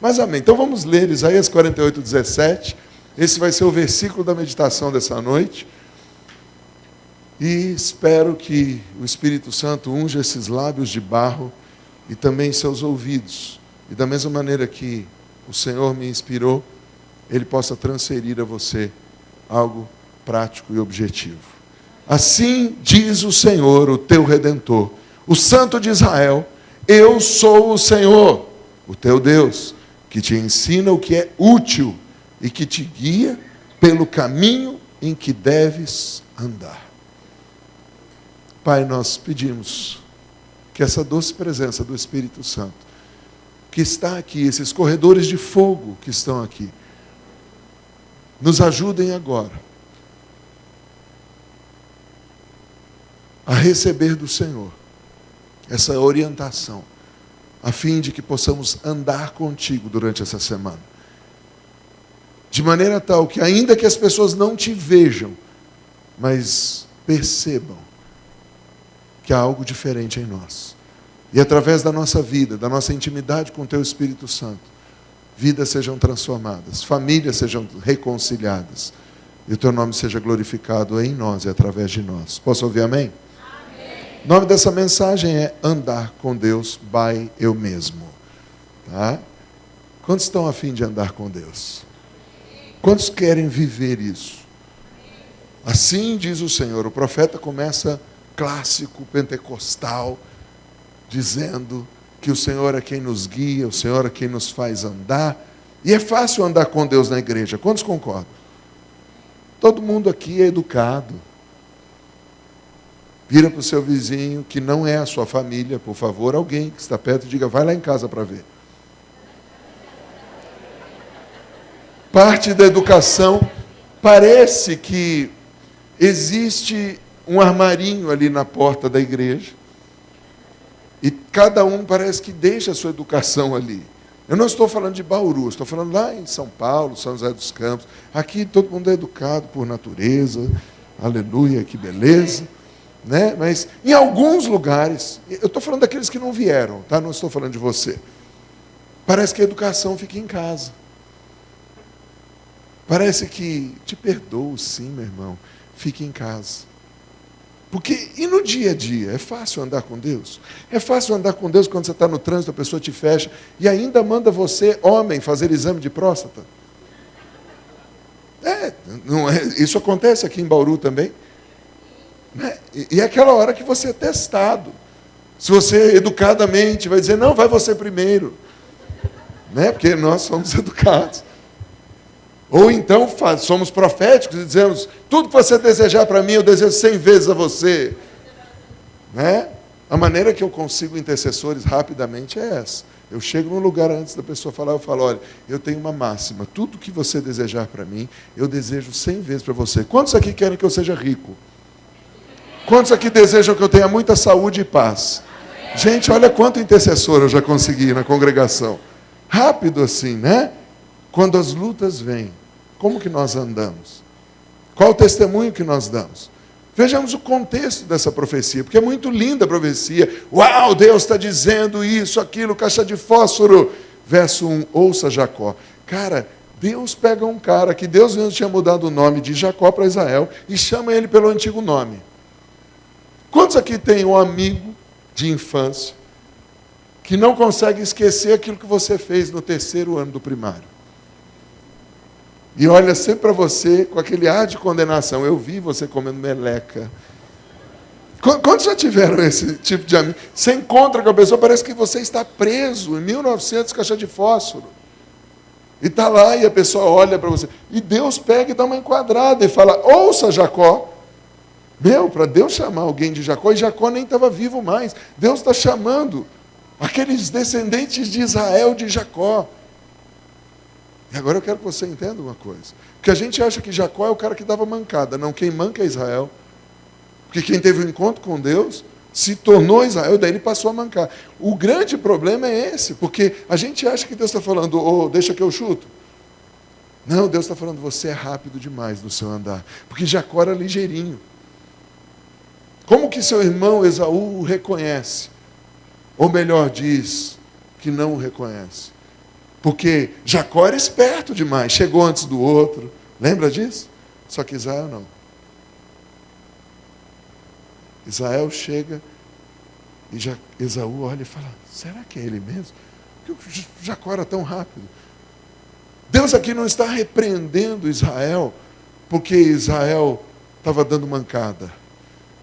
Mas amém. Então vamos ler Isaías 48, 17. Esse vai ser o versículo da meditação dessa noite. E espero que o Espírito Santo unja esses lábios de barro e também seus ouvidos. E da mesma maneira que o Senhor me inspirou, Ele possa transferir a você algo prático e objetivo. Assim diz o Senhor, o teu Redentor, o Santo de Israel: eu sou o Senhor, o teu Deus, que te ensina o que é útil e que te guia pelo caminho em que deves andar. Pai, nós pedimos que essa doce presença do Espírito Santo, que está aqui, esses corredores de fogo que estão aqui, nos ajudem agora a receber do Senhor essa orientação, a fim de que possamos andar contigo durante essa semana. De maneira tal que, ainda que as pessoas não te vejam, mas percebam que há algo diferente em nós. E através da nossa vida, da nossa intimidade com o teu Espírito Santo, vidas sejam transformadas, famílias sejam reconciliadas, e o teu nome seja glorificado em nós e através de nós. Posso ouvir amém? Amém. O nome dessa mensagem é Andar com Deus by Eu Mesmo. Tá? Quantos estão a fim de andar com Deus? Quantos querem viver isso? Assim diz o Senhor. O profeta começa clássico, pentecostal, dizendo que o Senhor é quem nos guia, o Senhor é quem nos faz andar. E é fácil andar com Deus na igreja. Quantos concordam? Todo mundo aqui é educado. Vira para o seu vizinho, que não é a sua família, por favor, alguém que está perto, diga: vai lá em casa para ver. Parte da educação, parece que existe um armarinho ali na porta da igreja, e cada um parece que deixa a sua educação ali. Eu não estou falando de Bauru, estou falando lá em São Paulo, São José dos Campos. Aqui todo mundo é educado por natureza, aleluia, que beleza, né? Mas em alguns lugares, eu estou falando daqueles que não vieram, tá? Não estou falando de você. Parece que a educação fica em casa. Parece que te perdoo, sim, meu irmão, fique em casa. Porque, e no dia a dia, é fácil andar com Deus? É fácil andar com Deus quando você está no trânsito, a pessoa te fecha e ainda manda você, homem, fazer exame de próstata? Não é, isso acontece aqui em Bauru também. Né? E é aquela hora que você é testado. Se você educadamente vai dizer: não, vai você primeiro. Né? Porque nós somos educados. Ou então somos proféticos e dizemos: tudo que você desejar para mim, eu desejo 100 vezes a você. Né? A maneira que eu consigo intercessores rapidamente é essa. Eu chego num lugar antes da pessoa falar, eu falo: olha, eu tenho uma máxima, tudo que você desejar para mim, eu desejo 100 vezes para você. Quantos aqui querem que eu seja rico? Quantos aqui desejam que eu tenha muita saúde e paz? Gente, olha quanto intercessor eu já consegui na congregação. Rápido assim, né? Quando as lutas vêm, como que nós andamos? Qual o testemunho que nós damos? Vejamos o contexto dessa profecia, porque é muito linda a profecia. Uau, Deus está dizendo isso, aquilo, caixa de fósforo. Verso 1, ouça Jacó. Cara, Deus pega um cara que Deus mesmo tinha mudado o nome de Jacó para Israel e chama ele pelo antigo nome. Quantos aqui tem um amigo de infância que não consegue esquecer aquilo que você fez no 3º ano do primário? E olha sempre para você com aquele ar de condenação. Eu vi você comendo meleca. Quantos já tiveram esse tipo de amigo? Você encontra com a pessoa, parece que você está preso em 1900, caixa de fósforo. E está lá e a pessoa olha para você. E Deus pega e dá uma enquadrada e fala: ouça Jacó. Para Deus chamar alguém de Jacó, e Jacó nem estava vivo mais. Deus está chamando aqueles descendentes de Israel de Jacó. E agora eu quero que você entenda uma coisa. Porque a gente acha que Jacó é o cara que dava mancada. Não, quem manca é Israel. Porque quem teve um encontro com Deus se tornou Israel, daí ele passou a mancar. O grande problema é esse, porque a gente acha que Deus está falando: deixa que eu chuto. Não, Deus está falando: você é rápido demais no seu andar. Porque Jacó era ligeirinho. Como que seu irmão Esaú o reconhece? Ou melhor, diz que não o reconhece. Porque Jacó era esperto demais, chegou antes do outro. Lembra disso? Só que Israel não. Israel chega e Esaú olha e fala, será que é ele mesmo? Porque o Jacó era tão rápido. Deus aqui não está repreendendo Israel porque Israel estava dando mancada.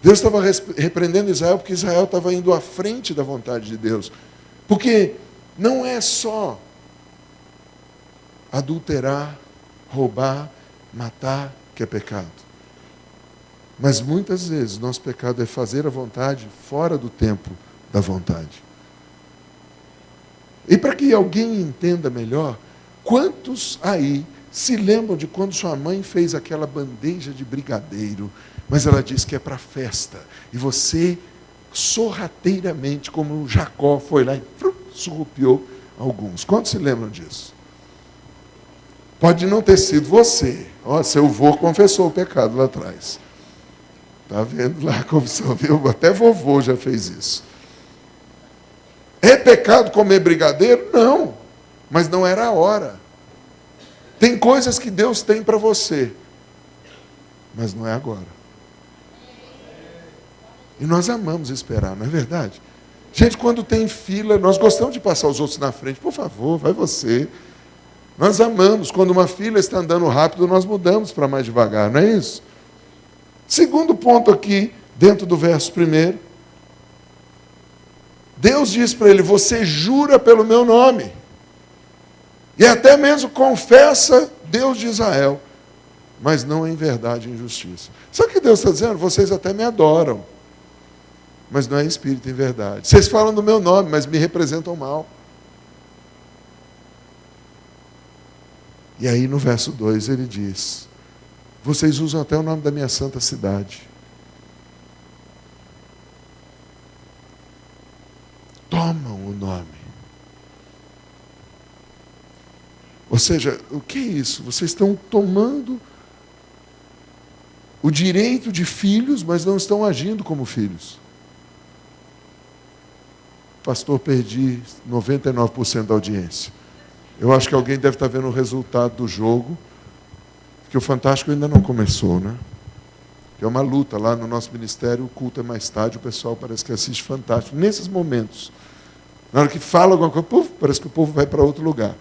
Deus estava repreendendo Israel porque Israel estava indo à frente da vontade de Deus. Porque não é só adulterar, roubar, matar que é pecado. Mas muitas vezes nosso pecado é fazer a vontade fora do tempo da vontade. E para que alguém entenda melhor, quantos aí se lembram de quando sua mãe fez aquela bandeja de brigadeiro, mas ela disse que é para festa, e você sorrateiramente, como Jacó foi lá e surrupiou alguns. Quantos se lembram disso? Pode não ter sido você. Ó, seu avô confessou o pecado lá atrás. Está vendo lá como você viu? Até vovô já fez isso. É pecado comer brigadeiro? Não. Mas não era a hora. Tem coisas que Deus tem para você. Mas não é agora. E nós amamos esperar, não é verdade? Gente, quando tem fila, nós gostamos de passar os outros na frente. Por favor, vai você. Nós amamos. Quando uma fila está andando rápido, nós mudamos para mais devagar, não é isso? Segundo ponto aqui, dentro do verso 1. Deus diz para ele, você jura pelo meu nome. E até mesmo confessa Deus de Israel. Mas não em verdade e em justiça. Sabe o que Deus está dizendo? Vocês até me adoram. Mas não é espírito em verdade. Vocês falam do meu nome, mas me representam mal. E aí no verso 2 ele diz, vocês usam até o nome da minha santa cidade. Tomam o nome. Ou seja, o que é isso? Vocês estão tomando o direito de filhos, mas não estão agindo como filhos. Pastor, perdi 99% da audiência. Eu acho que alguém deve estar vendo o resultado do jogo, porque o Fantástico ainda não começou, né? É uma luta lá no nosso ministério, o culto é mais tarde, o pessoal parece que assiste Fantástico. Nesses momentos, na hora que fala alguma coisa, parece que o povo vai para outro lugar.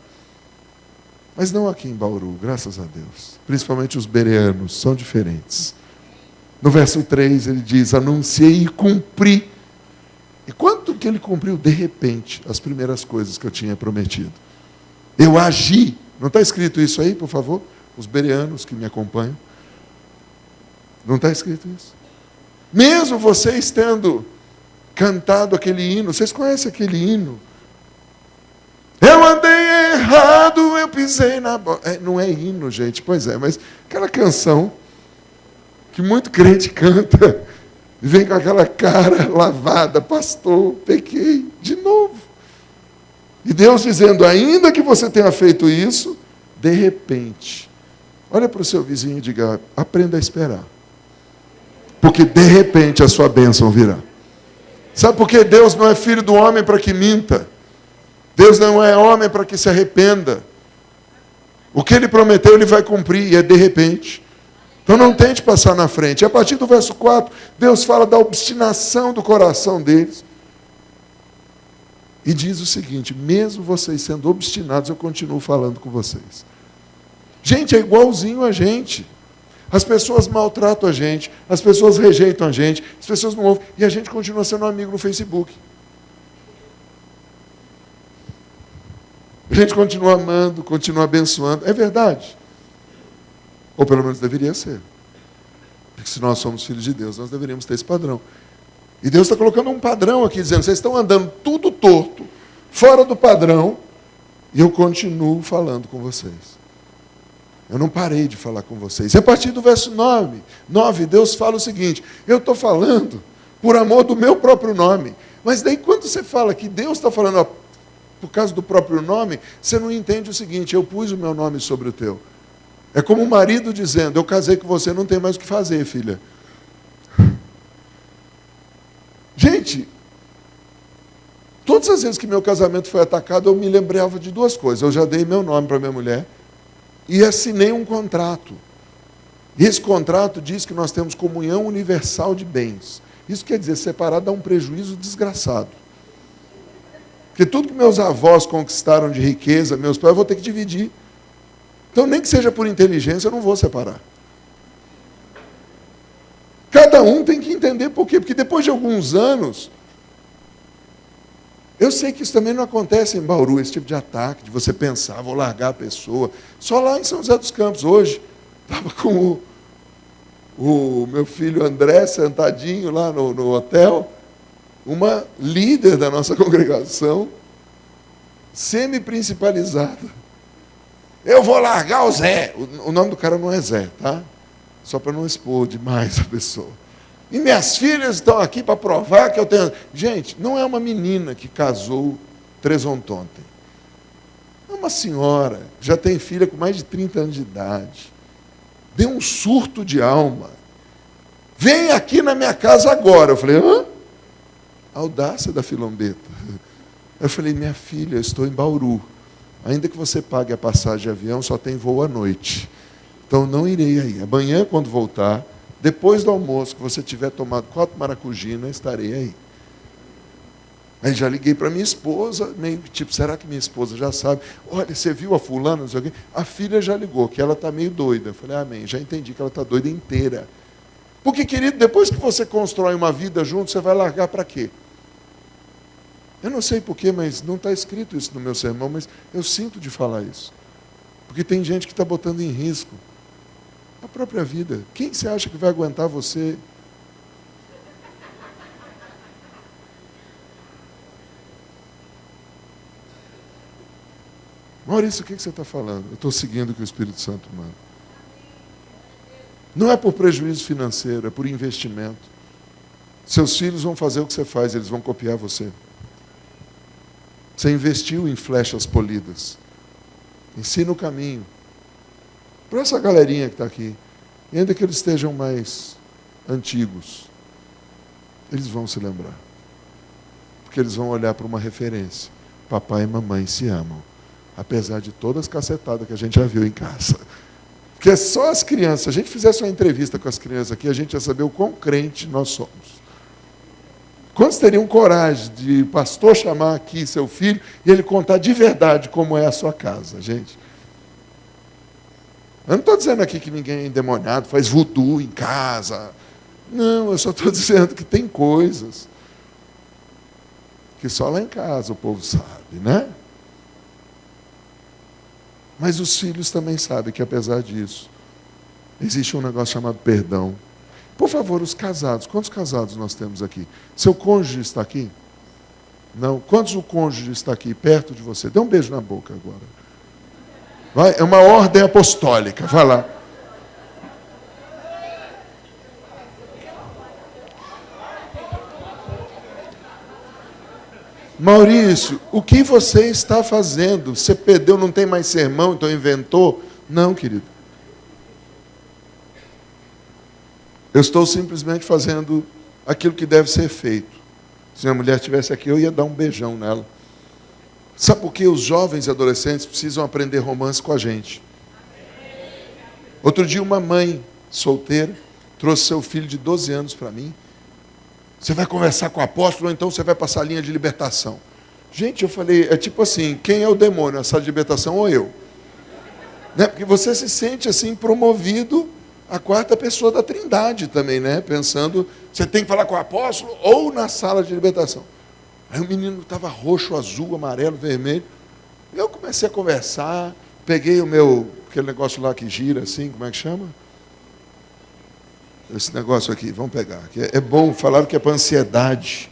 Mas não aqui em Bauru, graças a Deus. Principalmente os bereanos, são diferentes. No verso 3 ele diz, anunciei e cumpri. E quanto que ele cumpriu? De repente, as primeiras coisas que eu tinha prometido. Eu agi. Não está escrito isso aí, por favor? Os bereanos que me acompanham. Não está escrito isso? Mesmo vocês tendo cantado aquele hino, vocês conhecem aquele hino? Eu andei errado, eu pisei na bola. Não é hino, gente, pois é, mas aquela canção que muito crente canta, e vem com aquela cara lavada, pastor, pequei de novo. E Deus dizendo, ainda que você tenha feito isso, de repente, olha para o seu vizinho e diga, aprenda a esperar. Porque de repente a sua bênção virá. Sabe por que Deus não é filho do homem para que minta? Deus não é homem para que se arrependa. O que ele prometeu, ele vai cumprir, e é de repente. Então não tente passar na frente. A partir do verso 4, Deus fala da obstinação do coração deles. E diz o seguinte, mesmo vocês sendo obstinados, eu continuo falando com vocês. Gente, é igualzinho a gente. As pessoas maltratam a gente, as pessoas rejeitam a gente, as pessoas não ouvem, e a gente continua sendo amigo no Facebook. A gente continua amando, continua abençoando. É verdade. Ou pelo menos deveria ser. Porque se nós somos filhos de Deus, nós deveríamos ter esse padrão. E Deus está colocando um padrão aqui, dizendo, vocês estão andando tudo torto, fora do padrão, e eu continuo falando com vocês. Eu não parei de falar com vocês. E a partir do verso 9, Deus fala o seguinte, eu estou falando por amor do meu próprio nome. Mas daí quando você fala que Deus está falando por causa do próprio nome, você não entende o seguinte, eu pus o meu nome sobre o teu. É como um marido dizendo, eu casei com você, não tem mais o que fazer, filha. Todas as vezes que meu casamento foi atacado, eu me lembrava de duas coisas. Eu já dei meu nome para minha mulher e assinei um contrato. E esse contrato diz que nós temos comunhão universal de bens. Isso quer dizer, separar dá um prejuízo desgraçado. Porque tudo que meus avós conquistaram de riqueza, meus pais, eu vou ter que dividir. Então, nem que seja por inteligência, eu não vou separar. Cada um tem que entender por quê. Porque depois de alguns anos, eu sei que isso também não acontece em Bauru, esse tipo de ataque, de você pensar, vou largar a pessoa. Só lá em São José dos Campos, hoje, estava com o meu filho André sentadinho lá no hotel, uma líder da nossa congregação, semi-principalizada. Eu vou largar o Zé. O nome do cara não é Zé, tá? Só para não expor demais a pessoa. E minhas filhas estão aqui para provar que eu tenho... Gente, não é uma menina que casou ontem. É uma senhora, já tem filha com mais de 30 anos de idade. Deu um surto de alma. Vem aqui na minha casa agora. Eu falei, hã? A audácia da filombeta. Eu falei, minha filha, eu estou em Bauru. Ainda que você pague a passagem de avião, só tem voo à noite. Então, não irei aí. Amanhã, quando voltar, depois do almoço, que você tiver tomado 4 maracujina, estarei aí. Aí já liguei para minha esposa, meio que tipo, será que minha esposa já sabe? Olha, você viu a fulana, não sei o quê? A filha já ligou, que ela está meio doida. Eu falei, amém, já entendi que ela está doida inteira. Porque, querido, depois que você constrói uma vida junto, você vai largar para quê? Eu não sei porquê, mas não está escrito isso no meu sermão, mas eu sinto de falar isso. Porque tem gente que está botando em risco a própria vida. Quem você acha que vai aguentar você? Maurício, o que você está falando? Eu estou seguindo o que o Espírito Santo manda. Não é por prejuízo financeiro, é por investimento. Seus filhos vão fazer o que você faz, eles vão copiar você. Você investiu em flechas polidas. Ensina o caminho. Para essa galerinha que está aqui, e ainda que eles estejam mais antigos, eles vão se lembrar. Porque eles vão olhar para uma referência. Papai e mamãe se amam. Apesar de todas as cacetadas que a gente já viu em casa. Porque é só as crianças. Se a gente fizesse uma entrevista com as crianças aqui, a gente ia saber o quão crente nós somos. Quantos teriam coragem de pastor chamar aqui seu filho e ele contar de verdade como é a sua casa, gente? Eu não estou dizendo aqui que ninguém é endemoniado, faz voodoo em casa. Não, eu só estou dizendo que tem coisas que só lá em casa o povo sabe, né? Mas os filhos também sabem que, apesar disso, existe um negócio chamado perdão. Por favor, os casados. Quantos casados nós temos aqui? Seu cônjuge está aqui? Não. Quantos o cônjuge está aqui, perto de você? Dê um beijo na boca agora. Vai, é uma ordem apostólica. Vai lá. Maurício, o que você está fazendo? Você perdeu, não tem mais sermão, então inventou? Não, querido. Eu estou simplesmente fazendo aquilo que deve ser feito. Se minha mulher estivesse aqui, eu ia dar um beijão nela. Sabe por que os jovens e adolescentes precisam aprender romance com a gente? Outro dia, uma mãe solteira trouxe seu filho de 12 anos para mim. Você vai conversar com o apóstolo, ou então você vai passar a linha de libertação. Gente, eu falei, é tipo assim, quem é o demônio, a sala de libertação ou eu? Né? Porque você se sente assim promovido a quarta pessoa da Trindade também, né? Pensando, você tem que falar com o apóstolo ou na sala de libertação. Aí o menino estava roxo, azul, amarelo, vermelho. Eu comecei a conversar, peguei aquele negócio lá que gira assim, como é que chama? Esse negócio aqui, vamos pegar. Que é bom, falaram que é para ansiedade.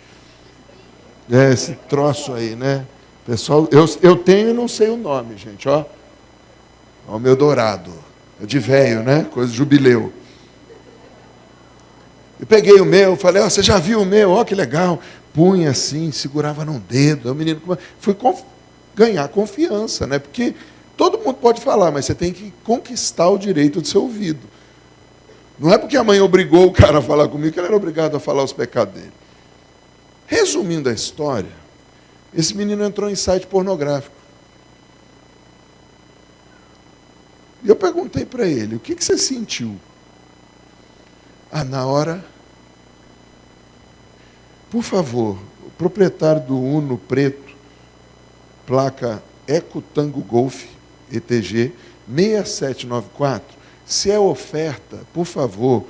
É, esse troço aí, né? Pessoal, eu tenho e não sei o nome, gente, ó. Ó, o meu dourado. É de velho, né? Coisa de jubileu. Eu peguei o meu, falei, ó, você já viu o meu? Ó, que legal. Punha assim, segurava num dedo. O menino foi ganhar confiança, né? Porque todo mundo pode falar, mas você tem que conquistar o direito de ser ouvido. Não é porque a mãe obrigou o cara a falar comigo que ele era obrigado a falar os pecados dele. Resumindo a história, Esse menino entrou em site pornográfico. E eu perguntei para ele, o que você sentiu? Na hora, por favor, o proprietário do Uno preto, placa Eco Tango Golf, ETG 6794, se é oferta, por favor,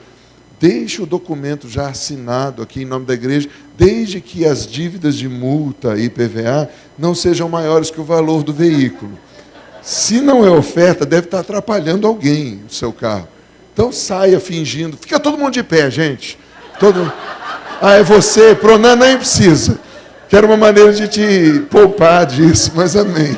deixe o documento já assinado aqui em nome da igreja, desde que as dívidas de multa e IPVA não sejam maiores que o valor do veículo. Se não é oferta, deve estar atrapalhando alguém o seu carro. Então saia fingindo. Fica todo mundo de pé, gente. É você? Pronto, nem precisa. Que era uma maneira de te poupar disso, mas amém.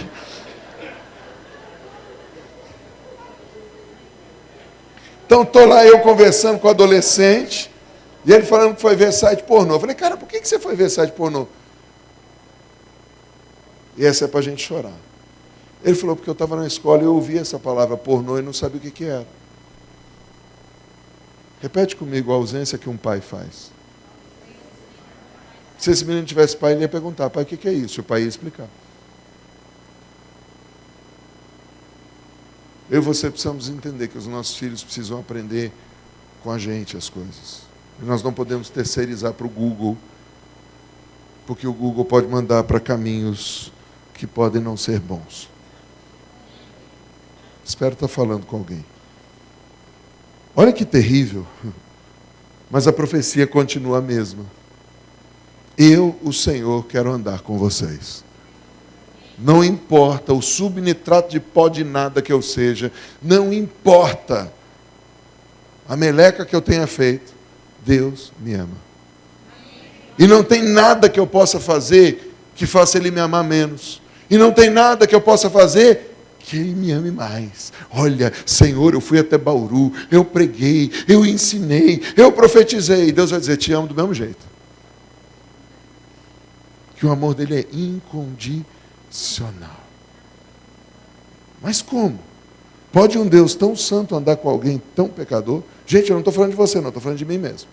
Então estou lá eu conversando com o adolescente, e ele falando que foi ver site pornô. Eu falei, cara, por que você foi ver site pornô? E essa é para a gente chorar. Ele falou, porque eu estava na escola e eu ouvi essa palavra pornô e não sabia o que era. Repete comigo a ausência que um pai faz. Se esse menino tivesse pai, ele ia perguntar, pai, o que é isso? E o pai ia explicar. Eu e você precisamos entender que os nossos filhos precisam aprender com a gente as coisas. E nós não podemos terceirizar para o Google, porque o Google pode mandar para caminhos que podem não ser bons. Espero estar falando com alguém. Olha que terrível, mas a profecia continua a mesma. Eu, o Senhor, quero andar com vocês. Não importa o subnitrato de pó de nada que eu seja, não importa a meleca que eu tenha feito, Deus me ama. E não tem nada que eu possa fazer que faça Ele me amar menos. E não tem nada que eu possa fazer que Ele me ame mais. Olha, Senhor, eu fui até Bauru, eu preguei, eu ensinei, eu profetizei. Deus vai dizer, te amo do mesmo jeito. Que o amor dele é incondicional. Mas como? Pode um Deus tão santo andar com alguém tão pecador? Gente, eu não estou falando de você, não, estou falando de mim mesmo.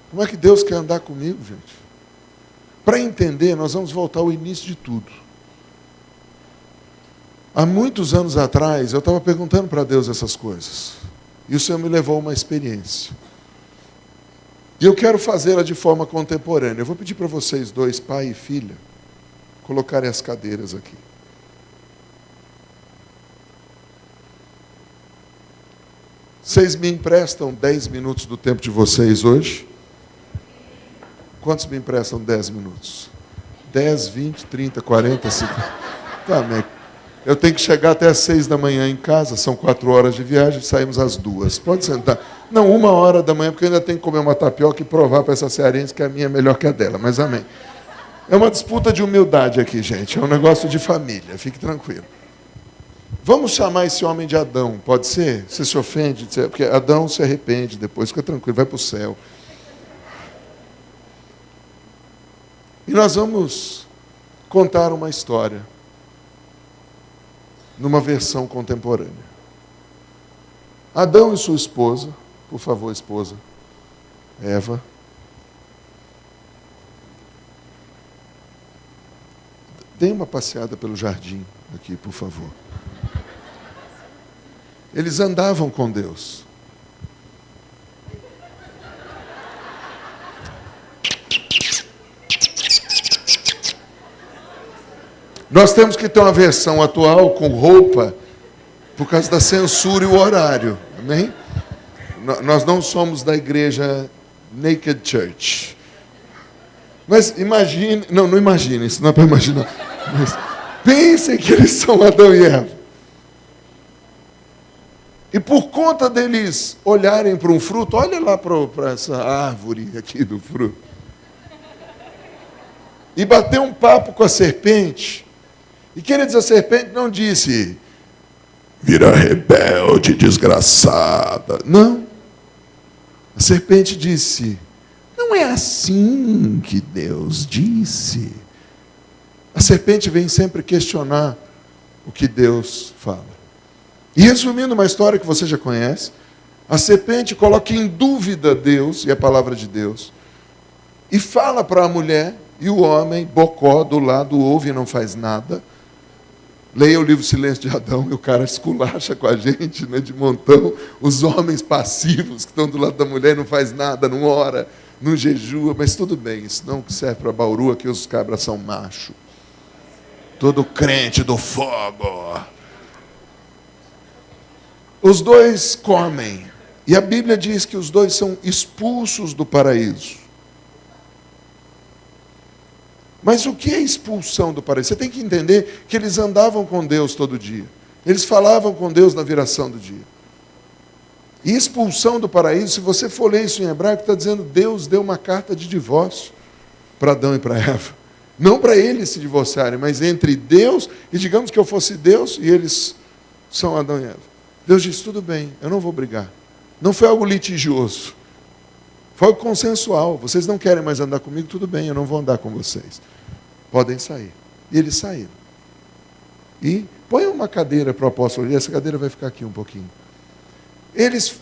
Como é que Deus quer andar comigo, gente? Para entender, nós vamos voltar ao início de tudo. Há muitos anos atrás, eu estava perguntando para Deus essas coisas. E o Senhor me levou a uma experiência. E eu quero fazê-la de forma contemporânea. Eu vou pedir para vocês dois, pai e filha, colocarem as cadeiras aqui. Vocês me emprestam 10 minutos do tempo de vocês hoje? Quantos me emprestam 10 minutos? 10, 20, 30, 40, 50. Tá, eu tenho que chegar até às 6 da manhã em casa, são 4 horas de viagem, saímos às 2. Pode sentar. Não, 1 hora da manhã, porque eu ainda tenho que comer uma tapioca e provar para essa cearense que a minha é melhor que a dela, mas amém. É uma disputa de humildade aqui, gente, é um negócio de família, fique tranquilo. Vamos chamar esse homem de Adão, pode ser? Você se ofende? Porque Adão se arrepende depois, fica tranquilo, vai para o céu. E nós vamos contar uma história numa versão contemporânea. Adão e sua esposa, por favor, esposa, Eva, deem uma passeada pelo jardim aqui, por favor. Eles andavam com Deus. Nós temos que ter uma versão atual com roupa por causa da censura e o horário. Amém? Nós não somos da igreja Naked Church. Mas imagine... Não imagine, isso não é para imaginar. Mas pensem que eles são Adão e Eva. E por conta deles olharem para um fruto, olha lá para essa árvore aqui do fruto. E bater um papo com a serpente. E queridos, a serpente não disse, vira rebelde, desgraçada. Não. A serpente disse, não é assim que Deus disse. A serpente vem sempre questionar o que Deus fala. E resumindo uma história que você já conhece, a serpente coloca em dúvida Deus e a palavra de Deus. e fala para a mulher, e o homem, bocó, do lado, ouve e não faz nada. Leia o livro Silêncio de Adão, e o cara esculacha com a gente, né, de montão. Os homens passivos que estão do lado da mulher, não faz nada, não ora, não jejua, mas tudo bem, isso não serve para Bauru, aqui os cabras são macho. Todo crente do fogo. Os dois comem, e a Bíblia diz que os dois são expulsos do paraíso. Mas o que é expulsão do paraíso? Você tem que entender que eles andavam com Deus todo dia. Eles falavam com Deus na viração do dia. E expulsão do paraíso, se você for ler isso em hebraico, está dizendo Deus deu uma carta de divórcio para Adão e para Eva. Não para eles se divorciarem, mas entre Deus, e digamos que eu fosse Deus e eles são Adão e Eva. Deus disse, tudo bem, eu não vou brigar. Não foi algo litigioso. Foi algo consensual. Vocês não querem mais andar comigo? Tudo bem, eu não vou andar com vocês. Podem sair. E eles saíram. E põe uma cadeira para o apóstolo, e essa cadeira vai ficar aqui um pouquinho. Eles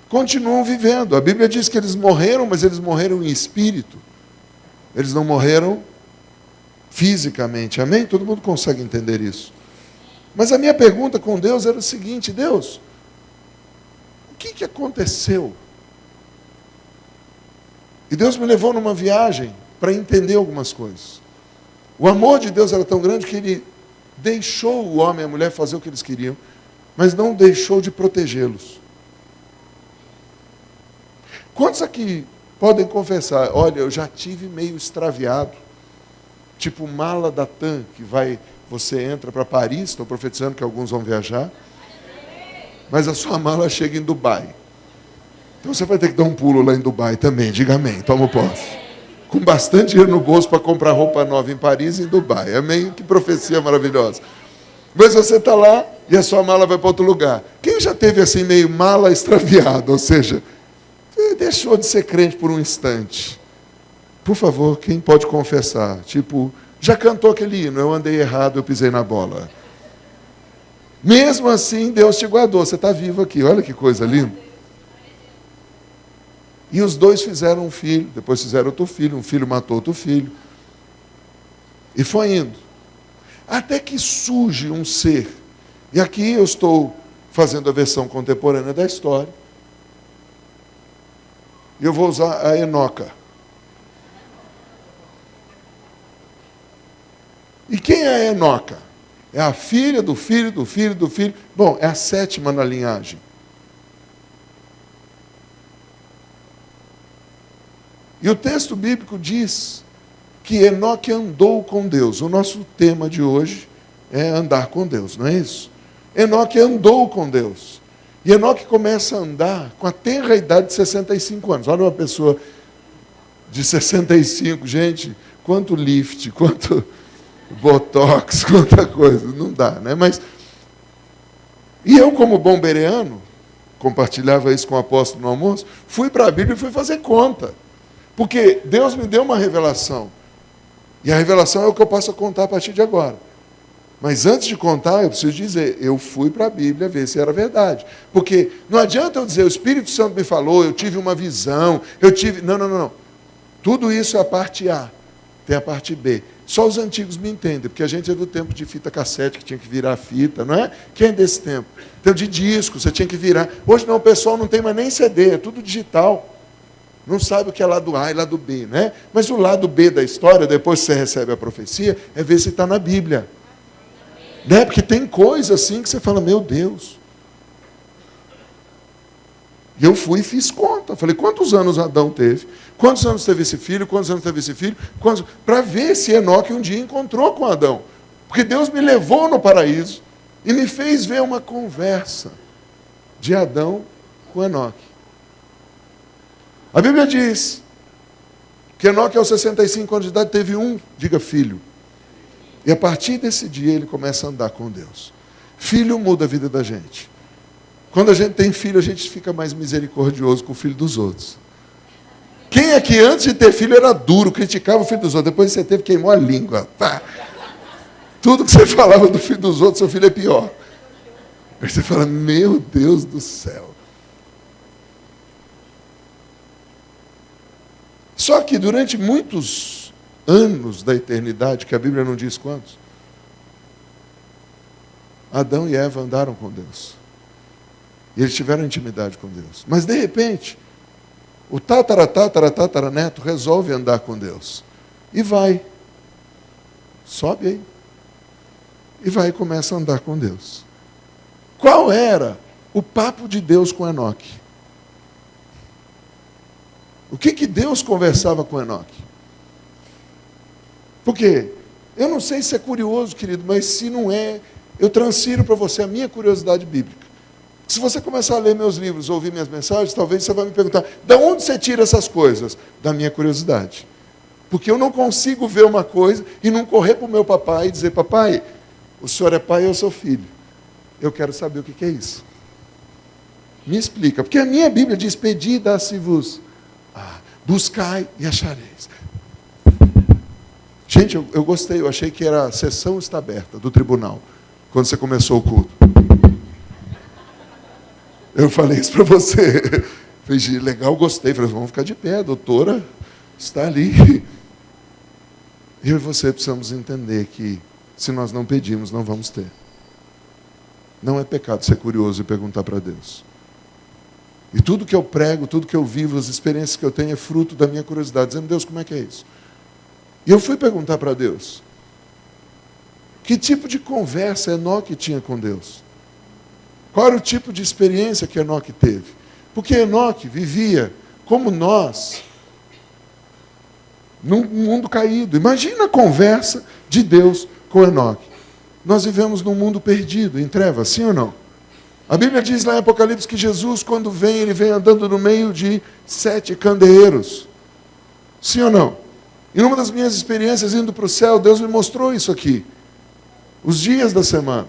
continuam vivendo. A Bíblia diz que eles morreram, mas eles morreram em espírito. Eles não morreram fisicamente. Amém? Todo mundo consegue entender isso. Mas a minha pergunta com Deus era o seguinte, Deus, o que aconteceu? E Deus me levou numa viagem para entender algumas coisas. O amor de Deus era tão grande que Ele deixou o homem e a mulher fazer o que eles queriam, mas não deixou de protegê-los. Quantos aqui podem confessar, olha, eu já tive meio extraviado, tipo mala da TAM, que você entra para Paris, estou profetizando que alguns vão viajar, mas a sua mala chega em Dubai. Então você vai ter que dar um pulo lá em Dubai também, diga amém, toma posse. Com bastante dinheiro no bolso para comprar roupa nova em Paris e em Dubai. Amém? Que profecia maravilhosa. Mas você está lá e a sua mala vai para outro lugar. Quem já teve assim meio mala extraviada? Ou seja, deixou de ser crente por um instante. Por favor, quem pode confessar? Tipo, já cantou aquele hino, eu andei errado, eu pisei na bola. Mesmo assim, Deus te guardou, você está vivo aqui. Olha que coisa linda. E os dois fizeram um filho, depois fizeram outro filho, um filho matou outro filho. E foi indo. Até que surge um ser. E aqui eu estou fazendo a versão contemporânea da história. E eu vou usar a Enoca. E quem é a Enoca? É a filha do filho do filho do filho. Bom, é a 7ª na linhagem. E o texto bíblico diz que Enoque andou com Deus. O nosso tema de hoje é andar com Deus, não é isso? Enoque andou com Deus. E Enoque começa a andar com a tenra idade de 65 anos. Olha uma pessoa de 65, gente, quanto lift, quanto botox, quanta coisa. Não dá, né? Mas, e eu, como bom bereano, compartilhava isso com o apóstolo no almoço, fui para a Bíblia e fui fazer conta. Porque Deus me deu uma revelação. E a revelação é o que eu passo a contar a partir de agora. Mas antes de contar, eu preciso dizer, eu fui para a Bíblia ver se era verdade. Porque não adianta eu dizer, o Espírito Santo me falou, eu tive uma visão, eu tive... Não. Tudo isso é a parte A. Tem a parte B. Só os antigos me entendem, porque a gente é do tempo de fita cassete, que tinha que virar fita, não é? Quem é desse tempo? Tempo de disco, você tinha que virar. Hoje não, o pessoal não tem mais nem CD, é tudo digital. Não sabe o que é lado A e lado B, né? Mas o lado B da história, depois que você recebe a profecia, é ver se está na Bíblia. Né? Porque tem coisa assim que você fala, meu Deus. E eu fui e fiz conta. Falei, quantos anos Adão teve? Quantos anos teve esse filho? Quantos anos teve esse filho? Para ver se Enoque um dia encontrou com Adão. Porque Deus me levou no paraíso e me fez ver uma conversa de Adão com Enoque. A Bíblia diz que Enoque, aos 65 anos de idade, teve diga filho. E a partir desse dia ele começa a andar com Deus. Filho muda a vida da gente. Quando a gente tem filho, a gente fica mais misericordioso com o filho dos outros. Quem é que antes de ter filho era duro, criticava o filho dos outros, depois que você teve, queimou a língua. Pá. Tudo que você falava do filho dos outros, seu filho é pior. Aí você fala, meu Deus do céu. Só que durante muitos anos da eternidade, que a Bíblia não diz quantos, Adão e Eva andaram com Deus. E eles tiveram intimidade com Deus. Mas de repente, o tataraneto resolve andar com Deus. E vai. Sobe aí. E vai e começa a andar com Deus. Qual era o papo de Deus com Enoque? O que Deus conversava com Enoque? Porque eu não sei se é curioso, querido, mas se não é, eu transfiro para você a minha curiosidade bíblica. Se você começar a ler meus livros, ouvir minhas mensagens, talvez você vai me perguntar, de onde você tira essas coisas? Da minha curiosidade. Porque eu não consigo ver uma coisa e não correr para o meu papai e dizer, papai, o senhor é pai e eu sou filho. Eu quero saber o que é isso. Me explica. Porque a minha Bíblia diz, pedi, dá-se-vos. Buscai e achareis. Gente, eu gostei, eu achei que era a sessão está aberta do tribunal, quando você começou o culto. Eu falei isso para você. Falei, legal, gostei. Falei, vamos ficar de pé, a doutora está ali. Eu e você precisamos entender que, se nós não pedimos, não vamos ter. Não é pecado ser curioso e perguntar para Deus. E tudo que eu prego, tudo que eu vivo, as experiências que eu tenho é fruto da minha curiosidade, dizendo, Deus, como é que é isso? E eu fui perguntar para Deus, que tipo de conversa Enoque tinha com Deus? Qual era o tipo de experiência que Enoque teve? Porque Enoque vivia, como nós, num mundo caído. Imagina a conversa de Deus com Enoque. Nós vivemos num mundo perdido, em trevas, sim ou não? A Bíblia diz lá em Apocalipse que Jesus, quando vem, ele vem andando no meio de 7 candeeiros. Sim ou não? E numa das minhas experiências indo para o céu, Deus me mostrou isso aqui. Os dias da semana.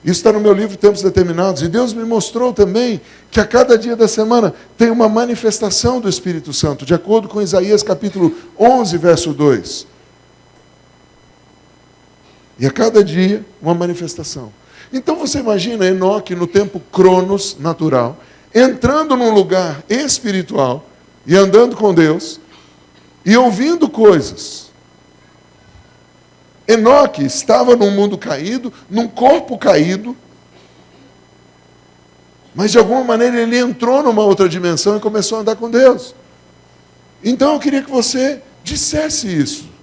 Isso está no meu livro Tempos Determinados. E Deus me mostrou também que a cada dia da semana tem uma manifestação do Espírito Santo, de acordo com Isaías capítulo 11, verso 2. E a cada dia, uma manifestação. Então você imagina Enoque no tempo cronos, natural, entrando num lugar espiritual e andando com Deus e ouvindo coisas. Enoque estava num mundo caído, num corpo caído, mas de alguma maneira ele entrou numa outra dimensão e começou a andar com Deus. Então eu queria que você dissesse isso.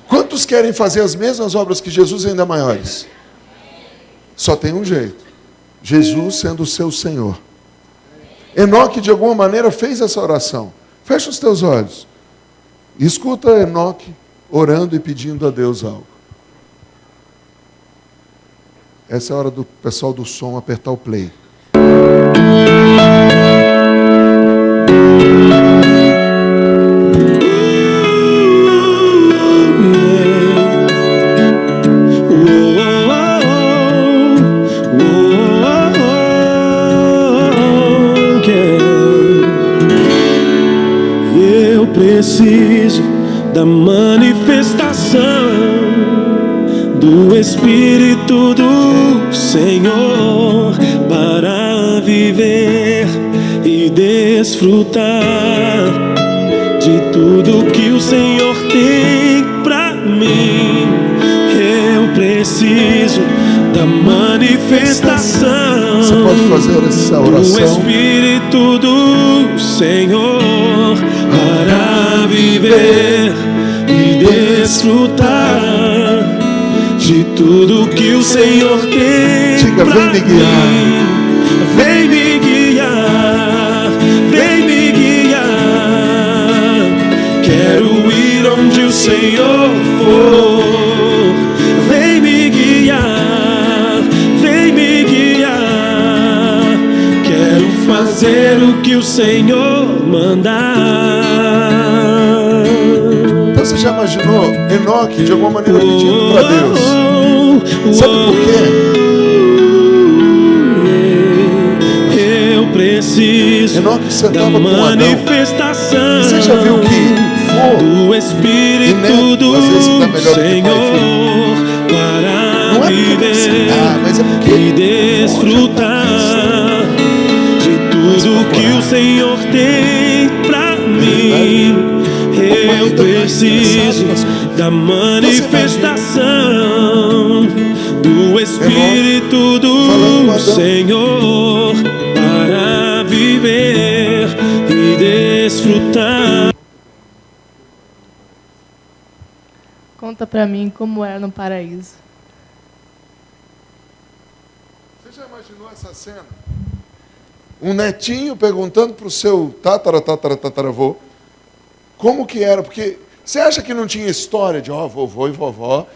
Quantos querem fazer as mesmas obras que Jesus, ainda maiores? Só tem um jeito. Jesus sendo o seu Senhor. Enoque, de alguma maneira, fez essa oração. Fecha os teus olhos. E escuta Enoque orando e pedindo a Deus algo. Essa é a hora do pessoal do som apertar o play. Preciso da manifestação do Espírito do Senhor para viver e desfrutar de tudo que o Senhor tem para mim. Eu preciso da manifestação. Você pode fazer essa oração. Do Espírito do Senhor para viver e desfrutar de tudo que o Senhor tem. Diga, vem me guiar. Vem me guiar, vem me guiar. Quero ir onde o Senhor for. Vem me guiar, vem me guiar. Quero fazer o que o Senhor mandar. Então você já imaginou Enoque de alguma maneira pedindo para Deus? Sabe por quê? preciso Enoque da sentava com Adão. manifestação Você já viu que do Espírito neto, às vezes, dá do melhor do que pai e Senhor para não é porque não se viver dá, mas é porque e desfrutar de tudo que o Senhor tem pra mim. Eu preciso da manifestação do Espírito do Senhor para viver e desfrutar. Conta pra mim como era no paraíso. Você já imaginou essa cena? Um netinho perguntando para o seu tataravô como que era, porque você acha que não tinha história de vovô e vovó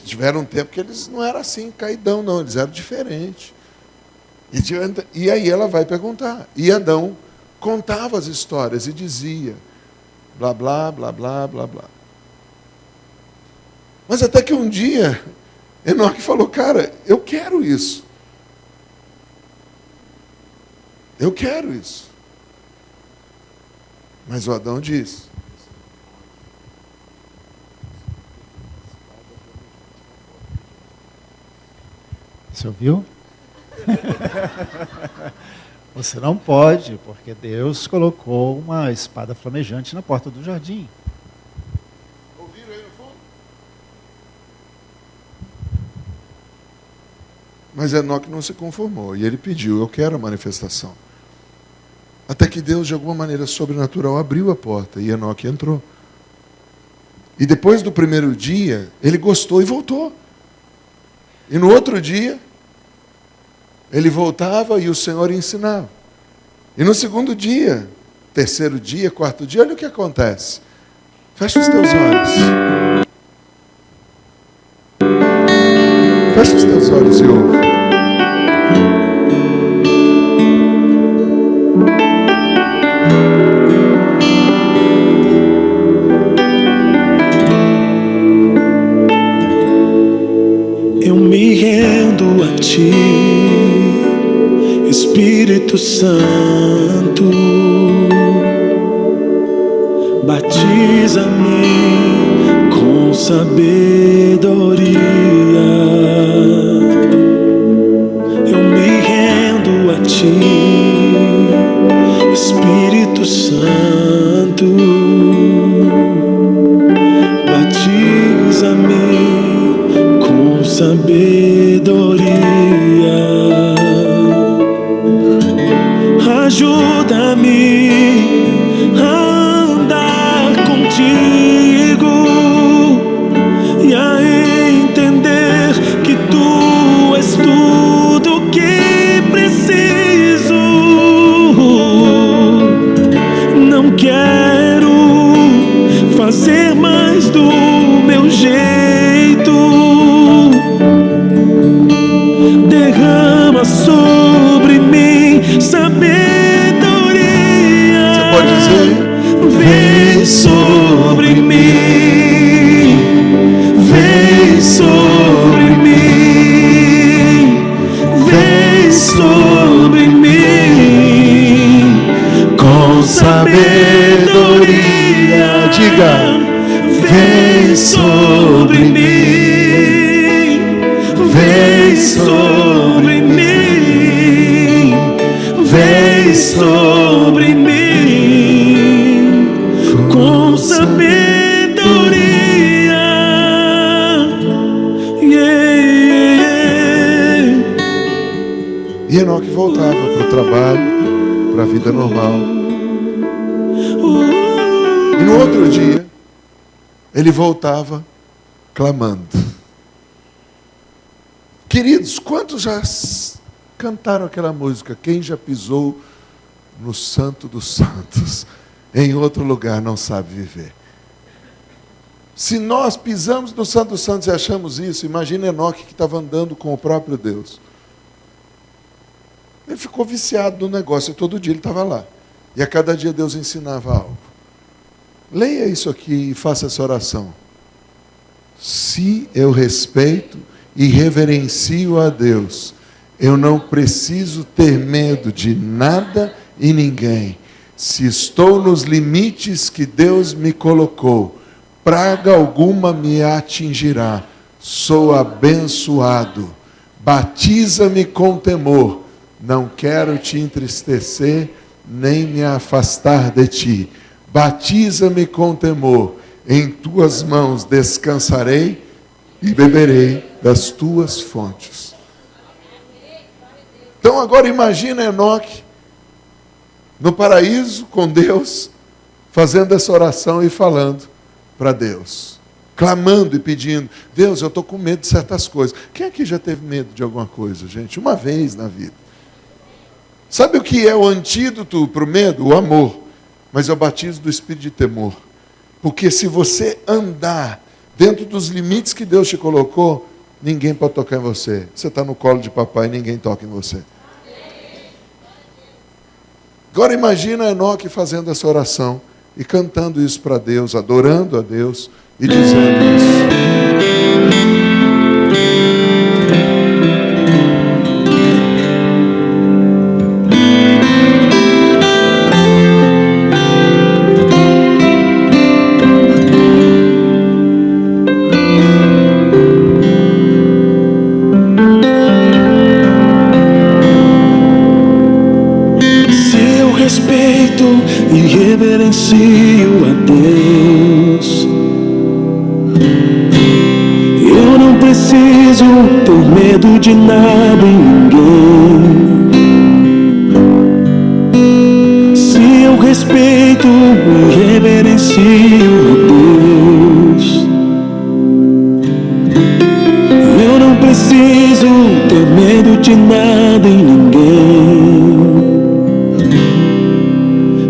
tiveram um tempo que eles não eram assim, caidão, não, eles eram diferentes. E aí ela vai perguntar. E Adão contava as histórias e dizia, blá, blá, blá, blá, blá, blá. Mas até que um dia, Enoque falou, cara, eu quero isso. Eu quero isso. Mas o Adão disse, você ouviu? Você não pode, porque Deus colocou uma espada flamejante na porta do jardim. ouviram aí no fundo? Mas Enoque não se conformou e ele pediu, eu quero a manifestação. Até que Deus, de alguma maneira sobrenatural, abriu a porta e Enoque entrou. E depois do primeiro dia, ele gostou e voltou. E no outro dia, ele voltava e o Senhor ensinava. E no segundo dia, terceiro dia, quarto dia, olha o que acontece. Fecha os teus olhos. Fecha os teus olhos e ouve. Eu me rendo a ti, Espírito Santo, batiza-me com sabedoria. Eu me rendo a ti, Espírito Santo, batiza-me com sabedoria. Ajuda-me a andar contigo e a entender que tu és tudo que preciso. Não quero fazer mais do meu jeito. Derrama sobre mim sabedoria. Você pode dizer? Vem sobre mim, vem sobre mim, vem sobre mim, com sabedoria. Diga, vem sobre mim, vem sobre mim, vem sobre mim, com sabedoria. E Enoque voltava para o trabalho, para a vida normal. E no outro dia, ele voltava clamando. Queridos, quantos já cantaram aquela música? Quem já pisou no Santo dos Santos, em outro lugar não sabe viver. Se nós pisamos no Santo dos Santos e achamos isso, imagina Enoque que estava andando com o próprio Deus. Ele ficou viciado no negócio e todo dia ele estava lá. E a cada dia Deus ensinava algo. Leia isso aqui e faça essa oração. Se eu respeito e reverencio a Deus, Eu não preciso ter medo de nada e ninguém. Se estou nos limites que Deus me colocou, praga alguma me atingirá. Sou abençoado. Batiza-me com temor. Não quero te entristecer, nem me afastar de ti. Batiza-me com temor. Em tuas mãos descansarei e beberei das tuas fontes. Então agora imagina Enoque no paraíso com Deus, fazendo essa oração e falando para Deus, clamando e pedindo: Deus, eu estou com medo de certas coisas. Quem aqui já teve medo de alguma coisa, gente? Uma vez na vida. Sabe o que é o antídoto para o medo? O amor. Mas é o batismo do espírito de temor. Porque se você andar dentro dos limites que Deus te colocou, ninguém pode tocar em você. Você está no colo de papai e ninguém toca em você. Agora imagina Enoque fazendo essa oração e cantando isso para Deus, adorando a Deus e dizendo isso. E reverencio a Deus. Eu não preciso ter medo de nada e ninguém. Se eu respeito e reverencio a Deus, eu não preciso ter medo de nada e ninguém.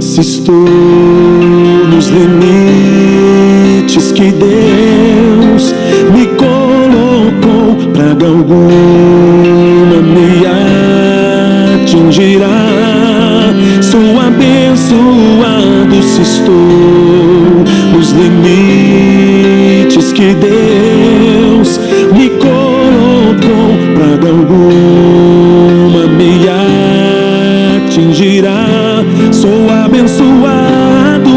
Se estou nos limites que Deus me colocou, praga alguma me atingirá. Sou abençoado se estou nos limites que Deus me colocou, praga alguma me atingirá. Sou abençoado,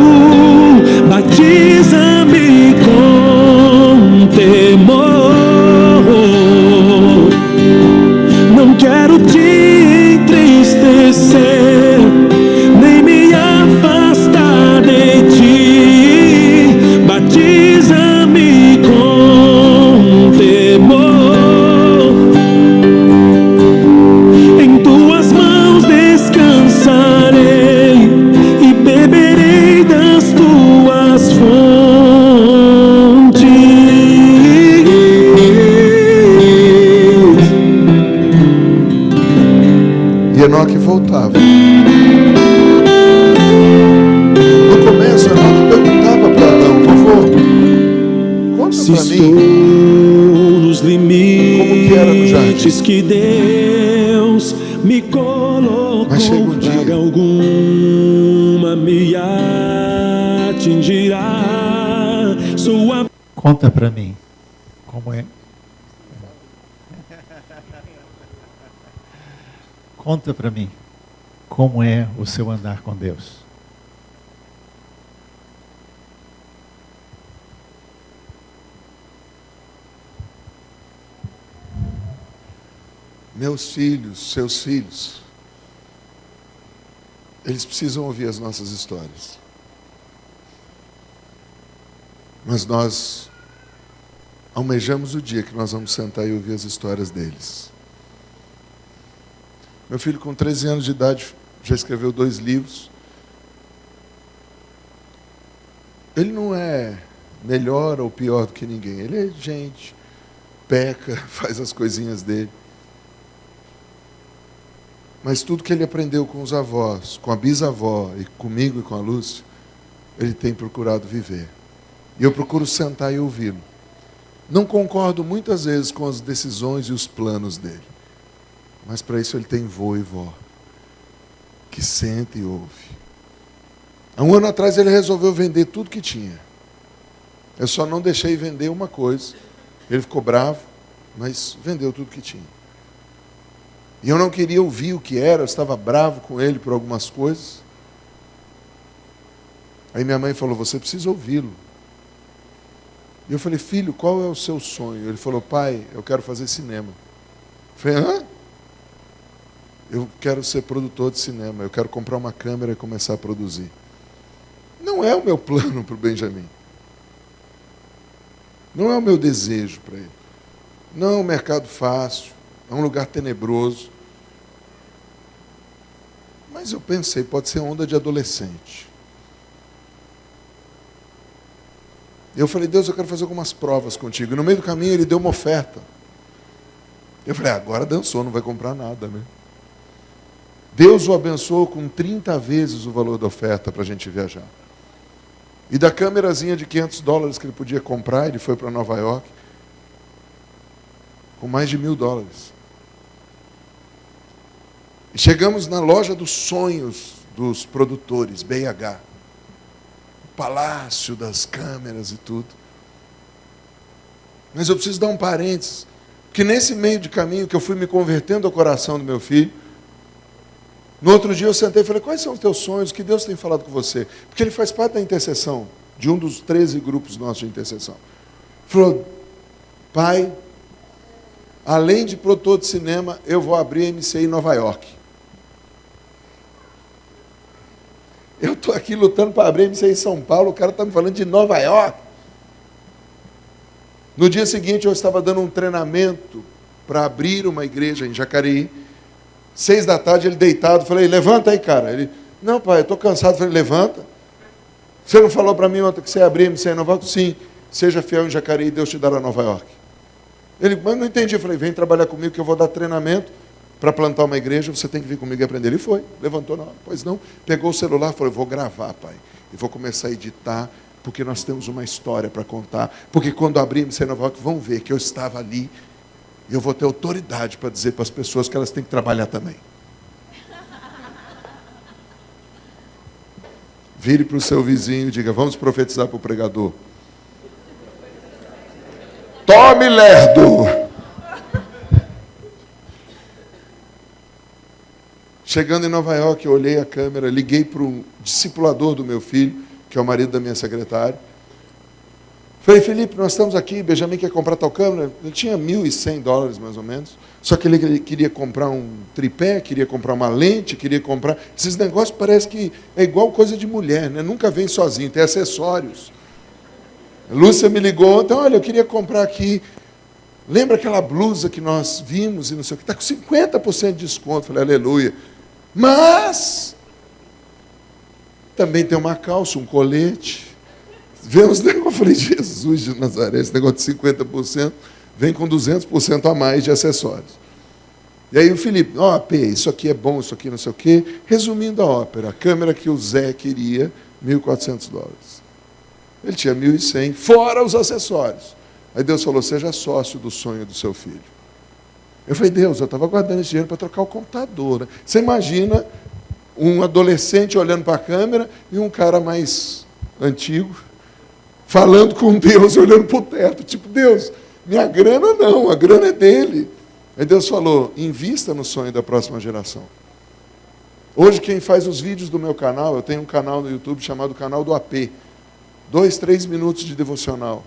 batiza-me com temor. Não quero te entristecer, nem me afastar de ti. Batiza-me com temor. Em tuas mãos descansarei. Enoque voltava. No começo, Enoque perguntava para Adão: vovô, conta se para estou mim nos limites como que era no jardim. Que Deus me colocou. Mas chega um dia, praga alguma me atingirá. Conta para mim como é. Conta para mim como é o seu andar com Deus. meus filhos, seus filhos, eles precisam ouvir as nossas histórias. Mas nós almejamos o dia que nós vamos sentar e ouvir as histórias deles. Meu filho, com 13 anos de idade, já escreveu 2 livros. Ele não é melhor ou pior do que ninguém. Ele é gente, peca, faz as coisinhas dele. Mas tudo que ele aprendeu com os avós, com a bisavó, e comigo e com a Lúcia, ele tem procurado viver. E eu procuro sentar e ouvi-lo. Não concordo muitas vezes com as decisões e os planos dele. Mas para isso ele tem vô e vó, que senta e ouve. Há 1 ano atrás ele resolveu vender tudo que tinha. Eu só não deixei vender uma coisa. Ele ficou bravo, mas vendeu tudo que tinha. E eu não queria ouvir o que era, eu estava bravo com ele por algumas coisas. Aí minha mãe falou, você precisa ouvi-lo. E eu falei, filho, qual é o seu sonho? Ele falou, pai, eu quero fazer cinema. Eu falei, hã? Eu quero ser produtor de cinema, eu quero comprar uma câmera e começar a produzir. Não é o meu plano para o Benjamin. Não é o meu desejo para ele. Não é um mercado fácil, é um lugar tenebroso. Mas eu pensei, pode ser onda de adolescente. Eu falei, Deus, eu quero fazer algumas provas contigo. E no meio do caminho ele deu uma oferta. Eu falei, agora dançou, não vai comprar nada, né? Deus o abençoou com 30 vezes o valor da oferta para a gente viajar. E da câmerazinha de $500 que ele podia comprar, ele foi para Nova York com mais de $1.000. E chegamos na loja dos sonhos dos produtores, BH. O palácio das câmeras e tudo. Mas eu preciso dar um parênteses, porque nesse meio de caminho que eu fui me convertendo ao coração do meu filho, no outro dia eu sentei e falei, quais são os teus sonhos, que Deus tem falado com você? Porque ele faz parte da intercessão, de um dos 13 grupos nossos de intercessão. Ele falou, pai, além de produtor de cinema, eu vou abrir a MCI em Nova York. Eu estou aqui lutando para abrir a MCI em São Paulo, o cara está me falando de Nova York. No dia seguinte eu estava dando um treinamento para abrir uma igreja em Jacareí. 6 da tarde, ele deitado, falei, levanta aí, cara. Ele, não, pai, eu estou cansado. Falei, levanta. Você não falou para mim ontem que você ia abrir MC em Nova York? Sim, seja fiel em Jacareí e Deus te dará Nova York. Ele, mas não entendi. Eu falei, vem trabalhar comigo que eu vou dar treinamento para plantar uma igreja, você tem que vir comigo e aprender. Ele foi, levantou na hora. Pois não, pegou o celular e falou, eu vou gravar, pai. E vou começar a editar, porque nós temos uma história para contar. Porque quando abrir MC em Nova York, vão ver que eu estava ali. Eu vou ter autoridade para dizer para as pessoas que elas têm que trabalhar também. Vire para o seu vizinho e diga, vamos profetizar para o pregador. Tome, lerdo! Chegando em Nova York, eu olhei a câmera, liguei para um discipulador do meu filho, que é o marido da minha secretária. Falei, Felipe, nós estamos aqui, Benjamin quer comprar tal câmera. Ele tinha $1.100 mais ou menos. Só que ele queria comprar um tripé, queria comprar uma lente, queria comprar... Esses negócios parece que é igual coisa de mulher, né? Nunca vem sozinho, tem acessórios. A Lúcia me ligou ontem, olha, eu queria comprar aqui... Lembra aquela blusa que nós vimos e não sei o que? Está com 50% de desconto. Falei, aleluia. Mas... também tem uma calça, um colete... Vê uns negócios, eu falei, Jesus de Nazaré, esse negócio de 50%, vem com 200% a mais de acessórios. E aí o Felipe, ó, isso aqui é bom, isso aqui não sei o quê. Resumindo a ópera, a câmera que o Zé queria, $1.400. Ele tinha 1.100, fora os acessórios. Aí Deus falou, seja sócio do sonho do seu filho. Eu falei, Deus, eu estava guardando esse dinheiro para trocar o computador. Né? Você imagina um adolescente olhando para a câmera e um cara mais antigo, falando com Deus, olhando para o teto, tipo, Deus, minha grana não, a grana é dele. Aí Deus falou, invista no sonho da próxima geração. Hoje quem faz os vídeos do meu canal, eu tenho um canal no YouTube chamado Canal do AP. 2, 3 minutos de devocional.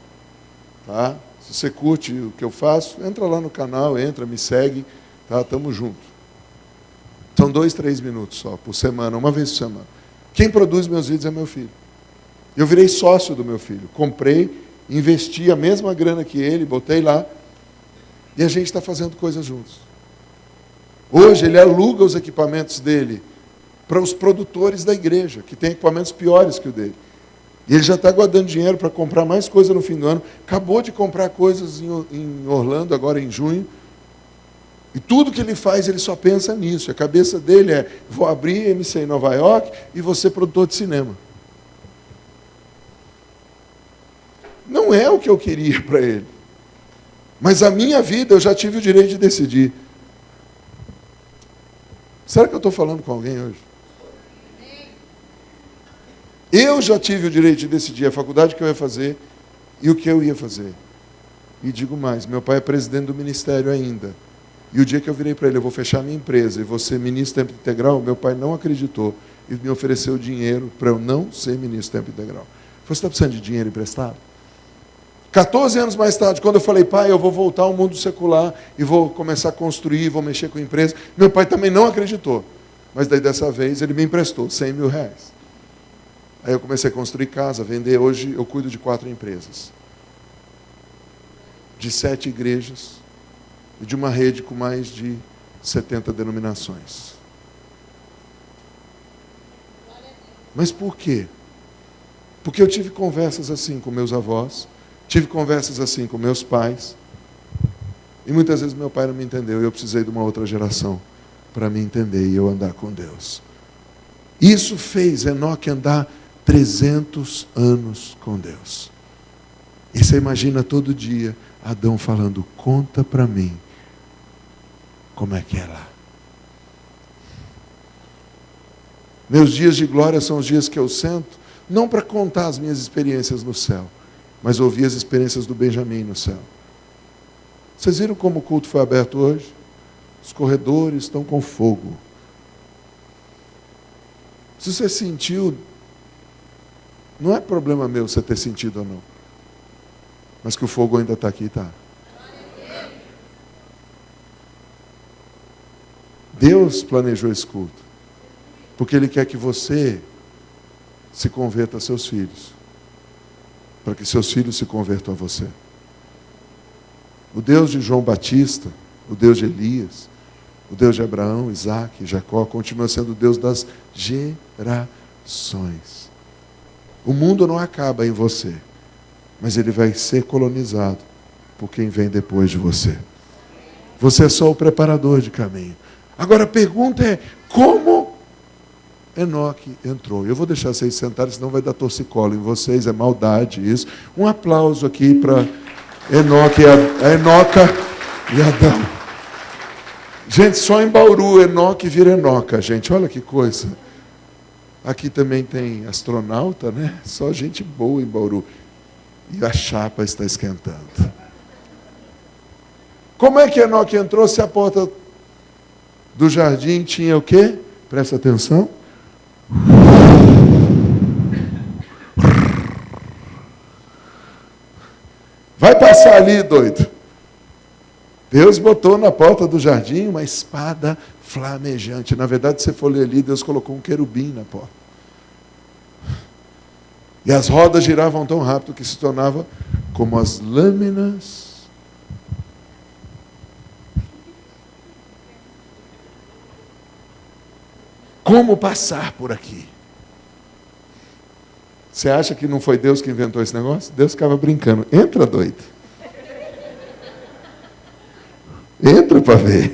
Tá? Se você curte o que eu faço, entra lá no canal, entra, me segue, tá? Tamo junto. São 2, 3 minutos só, por semana, uma vez por semana. Quem produz meus vídeos é meu filho. Eu virei sócio do meu filho. Comprei, investi a mesma grana que ele, botei lá, e a gente está fazendo coisas juntos. Hoje ele aluga os equipamentos dele para os produtores da igreja, que tem equipamentos piores que o dele. E ele já está guardando dinheiro para comprar mais coisa no fim do ano. Acabou de comprar coisas em Orlando, agora em junho. E tudo que ele faz, ele só pensa nisso. A cabeça dele é, vou abrir MC em Nova York e vou ser produtor de cinema. Não é o que eu queria para ele. Mas a minha vida, eu já tive o direito de decidir. Será que eu estou falando com alguém hoje? Eu já tive o direito de decidir a faculdade que eu ia fazer e o que eu ia fazer. E digo mais, meu pai é presidente do ministério ainda. E o dia que eu virei para ele, eu vou fechar minha empresa e vou ser ministro tempo integral, meu pai não acreditou e me ofereceu dinheiro para eu não ser ministro tempo integral. Você está precisando de dinheiro emprestado? 14 anos mais tarde, quando eu falei, pai, eu vou voltar ao mundo secular e vou começar a construir, vou mexer com a empresa, meu pai também não acreditou. Mas daí dessa vez ele me emprestou 100 mil reais. Aí eu comecei a construir casa, vender. Hoje eu cuido de 4 empresas. De 7 igrejas e de uma rede com mais de 70 denominações. Mas por quê? Porque eu tive conversas assim com meus avós, tive conversas assim com meus pais, e muitas vezes meu pai não me entendeu, e eu precisei de uma outra geração para me entender e eu andar com Deus. Isso fez Enoque andar 300 anos com Deus. E você imagina todo dia Adão falando, conta para mim como é que é lá. Meus dias de glória são os dias que eu sento, não para contar as minhas experiências no céu, mas ouvir as experiências do Benjamim no céu. Vocês viram como o culto foi aberto hoje? Os corredores estão com fogo. Se você sentiu, não é problema meu você ter sentido ou não. Mas que o fogo ainda está aqui, tá? Deus planejou esse culto. Porque Ele quer que você se converta a seus filhos. Para que seus filhos se convertam a você. O Deus de João Batista, o Deus de Elias, o Deus de Abraão, Isaac e Jacó, continua sendo o Deus das gerações. O mundo não acaba em você, mas ele vai ser colonizado por quem vem depois de você. Você é só o preparador de caminho. Agora a pergunta é, como Enoque entrou? Eu vou deixar vocês sentarem, senão vai dar torcicolo em vocês, é maldade isso. Um aplauso aqui para Enoque, a Enoca e Adão. Gente, só em Bauru, Enoque vira Enoca, gente. Olha que coisa. Aqui também tem astronauta, né? Só gente boa em Bauru. E a chapa está esquentando. Como é que Enoque entrou se a porta do jardim tinha o quê? Presta atenção. Vai passar ali, doido. Deus botou na porta do jardim uma espada flamejante. Na verdade, se você for ler ali, Deus colocou um querubim na porta. E as rodas giravam tão rápido que se tornava como as lâminas como passar por aqui. Você acha que não foi Deus que inventou esse negócio? Deus ficava brincando. Entra, doido. Entra para ver.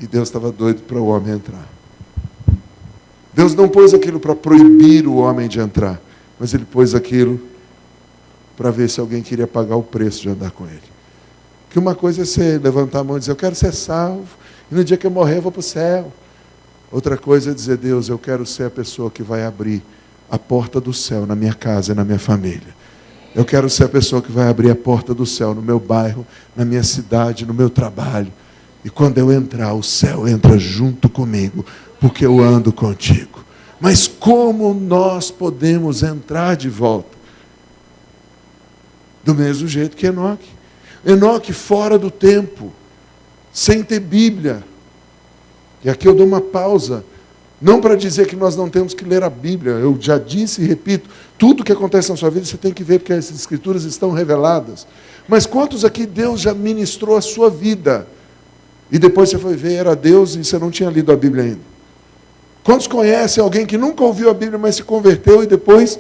E Deus estava doido para o homem entrar. Deus não pôs aquilo para proibir o homem de entrar, mas Ele pôs aquilo para ver se alguém queria pagar o preço de andar com Ele. Que uma coisa é você levantar a mão e dizer, eu quero ser salvo, e no dia que eu morrer eu vou para o céu. Outra coisa é dizer, Deus, eu quero ser a pessoa que vai abrir a porta do céu na minha casa e na minha família. Eu quero ser a pessoa que vai abrir a porta do céu no meu bairro, na minha cidade, no meu trabalho. E quando eu entrar, o céu entra junto comigo, porque eu ando contigo. Mas como nós podemos entrar de volta? Do mesmo jeito que Enoque. Enoque fora do tempo, sem ter Bíblia. E aqui eu dou uma pausa. Não para dizer que nós não temos que ler a Bíblia. Eu já disse e repito, tudo que acontece na sua vida você tem que ver, porque as Escrituras estão reveladas. Mas quantos aqui Deus já ministrou a sua vida? E depois você foi ver, era Deus e você não tinha lido a Bíblia ainda. Quantos conhecem alguém que nunca ouviu a Bíblia, mas se converteu e depois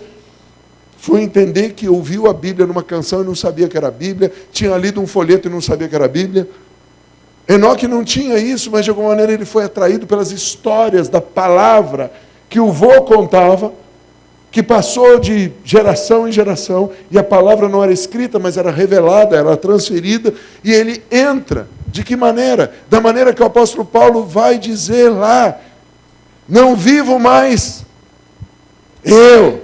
foi entender que ouviu a Bíblia numa canção e não sabia que era a Bíblia, tinha lido um folheto e não sabia que era a Bíblia? Enoque não tinha isso, mas de alguma maneira ele foi atraído pelas histórias da palavra que o vô contava, que passou de geração em geração, e a palavra não era escrita, mas era revelada, era transferida, e ele entra. De que maneira? Da maneira que o apóstolo Paulo vai dizer lá, não vivo mais eu.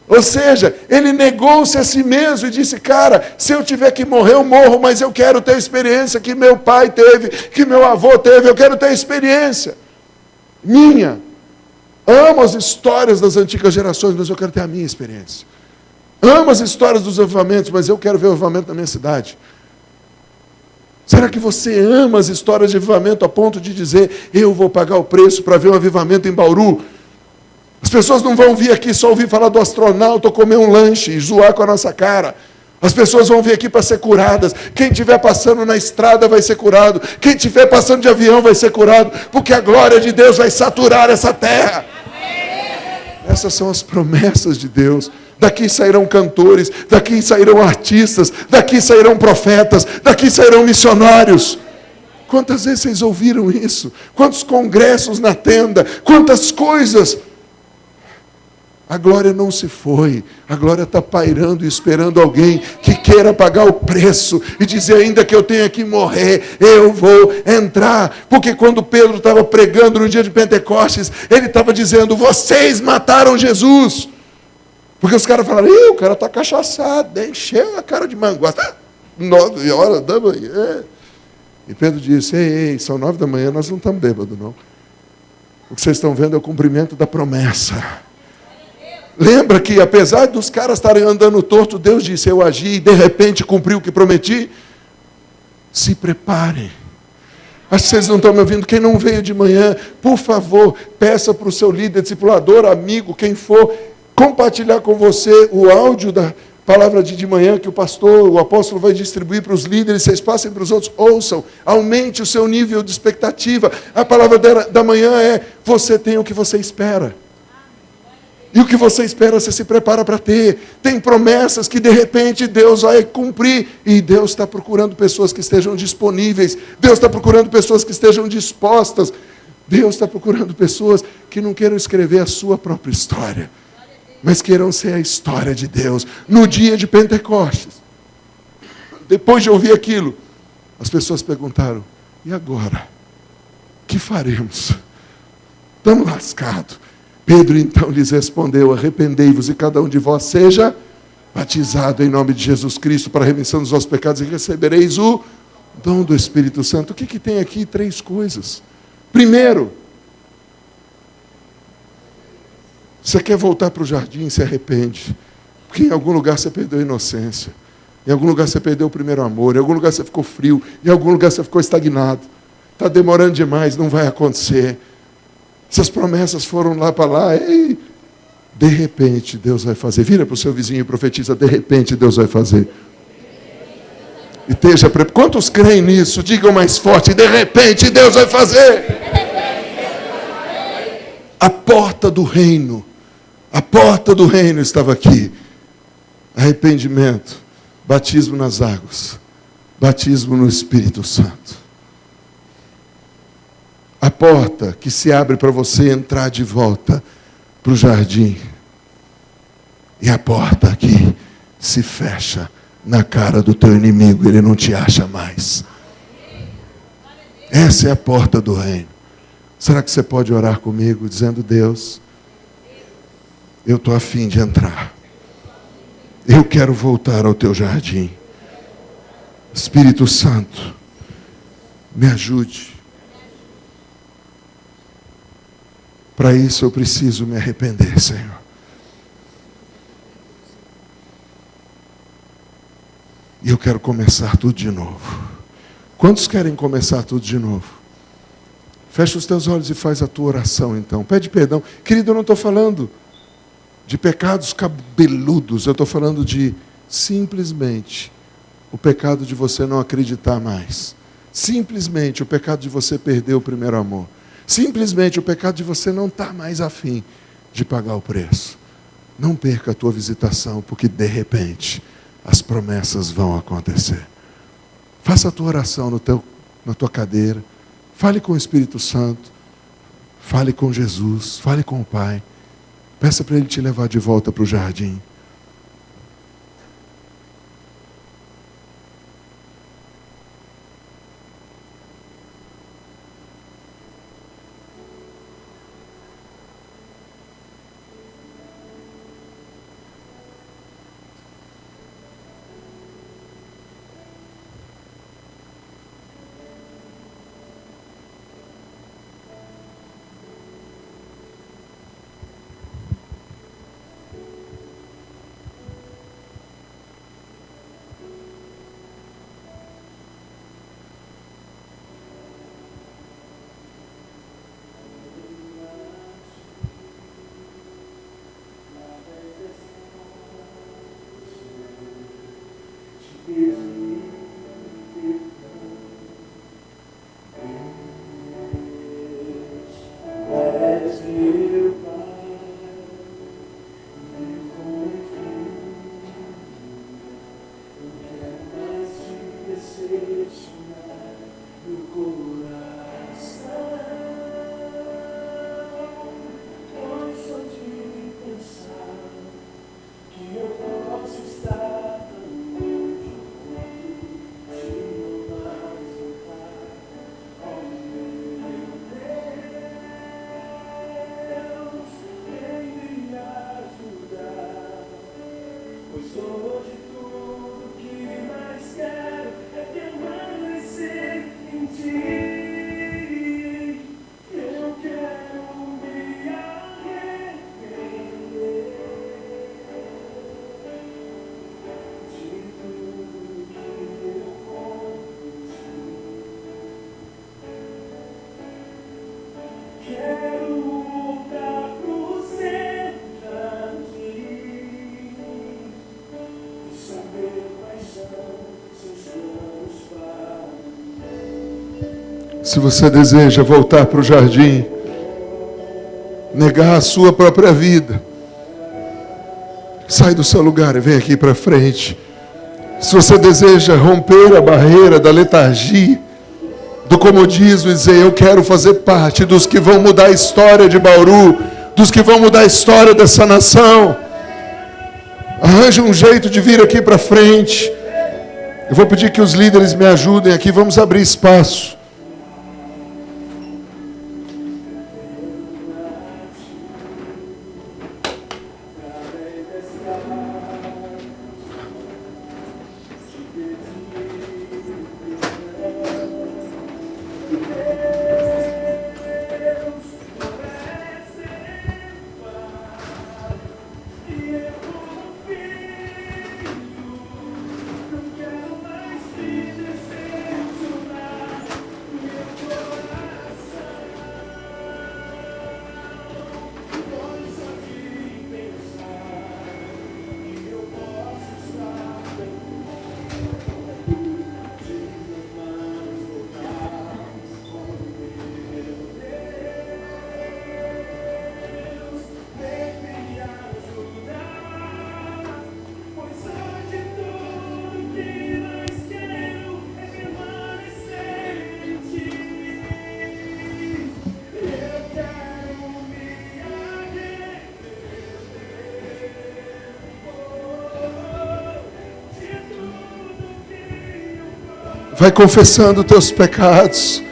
Ou seja, ele negou-se a si mesmo e disse, cara, se eu tiver que morrer, eu morro, mas eu quero ter a experiência que meu pai teve, que meu avô teve, eu quero ter a experiência minha. Amo as histórias das antigas gerações, mas eu quero ter a minha experiência. Amo as histórias dos avivamentos, mas eu quero ver o avivamento na minha cidade. Será que você ama as histórias de avivamento a ponto de dizer, eu vou pagar o preço para ver um avivamento em Bauru? As pessoas não vão vir aqui só ouvir falar do astronauta ou comer um lanche e zoar com a nossa cara. As pessoas vão vir aqui para ser curadas. Quem estiver passando na estrada vai ser curado. Quem estiver passando de avião vai ser curado. Porque a glória de Deus vai saturar essa terra. Essas são as promessas de Deus. Daqui sairão cantores, daqui sairão artistas, daqui sairão profetas, daqui sairão missionários. Quantas vezes vocês ouviram isso? Quantos congressos na tenda? Quantas coisas? A glória não se foi. A glória está pairando e esperando alguém que queira pagar o preço e dizer, ainda que eu tenha que morrer, eu vou entrar. Porque quando Pedro estava pregando no dia de Pentecostes, ele estava dizendo, vocês mataram Jesus. Porque os caras falaram, o cara está cachaçado, encheu a cara de manguaça. 9 horas da manhã. E Pedro disse, ei, são 9 da manhã, nós não estamos bêbados, não. O que vocês estão vendo é o cumprimento da promessa. Lembra que, apesar dos caras estarem andando torto, Deus disse, eu agi e de repente cumpri o que prometi? Se preparem. Acho que vocês não estão me ouvindo. Quem não veio de manhã, por favor, peça para o seu líder, discipulador, amigo, quem for, compartilhar com você o áudio da palavra de manhã que o pastor, o apóstolo vai distribuir para os líderes, vocês passem para os outros, ouçam, aumente o seu nível de expectativa. A palavra da manhã é, você tem o que você espera. E o que você espera, você se prepara para ter. Tem promessas que de repente Deus vai cumprir. E Deus está procurando pessoas que estejam disponíveis. Deus está procurando pessoas que estejam dispostas. Deus está procurando pessoas que não queiram escrever a sua própria história, mas queiram ser a história de Deus. No dia de Pentecostes, depois de ouvir aquilo, as pessoas perguntaram, e agora? O que faremos? Estamos lascados. Pedro então lhes respondeu, arrependei-vos e cada um de vós seja batizado em nome de Jesus Cristo para a remissão dos vossos pecados e recebereis o dom do Espírito Santo. O que tem aqui? 3 coisas. Primeiro, você quer voltar para o jardim, se arrepende. Porque em algum lugar você perdeu a inocência. Em algum lugar você perdeu o primeiro amor. Em algum lugar você ficou frio. Em algum lugar você ficou estagnado. Está demorando demais, não vai acontecer. Essas promessas foram lá para lá. E de repente Deus vai fazer. Vira para o seu vizinho e profetiza. De repente Deus vai fazer. E esteja preparado. Quantos creem nisso? Digam mais forte. De repente Deus vai fazer. A porta do reino. A porta do reino estava aqui. Arrependimento. Batismo nas águas. Batismo no Espírito Santo. A porta que se abre para você entrar de volta para o jardim. E a porta aqui se fecha na cara do teu inimigo. Ele não te acha mais. Essa é a porta do reino. Será que você pode orar comigo dizendo, Deus, eu estou a fim de entrar. Eu quero voltar ao teu jardim. Espírito Santo, me ajude. Para isso eu preciso me arrepender, Senhor. E eu quero começar tudo de novo. Quantos querem começar tudo de novo? Fecha os teus olhos e faz a tua oração então. Pede perdão. Querido, eu não estou falando de pecados cabeludos. Eu estou falando de simplesmente o pecado de você não acreditar mais. Simplesmente o pecado de você perder o primeiro amor. Simplesmente o pecado de você não estar mais afim de pagar o preço. Não perca a tua visitação, porque de repente as promessas vão acontecer. Faça a tua oração na tua cadeira. Fale com o Espírito Santo. Fale com Jesus. Fale com o Pai. Peça para Ele te levar de volta para o jardim. Se você deseja voltar para o jardim, negar a sua própria vida, sai do seu lugar e vem aqui para frente. Se você deseja romper a barreira da letargia, do comodismo e dizer, eu quero fazer parte dos que vão mudar a história de Bauru, dos que vão mudar a história dessa nação, arranje um jeito de vir aqui para frente. Eu vou pedir que os líderes me ajudem aqui, vamos abrir espaço. Vai confessando os teus pecados.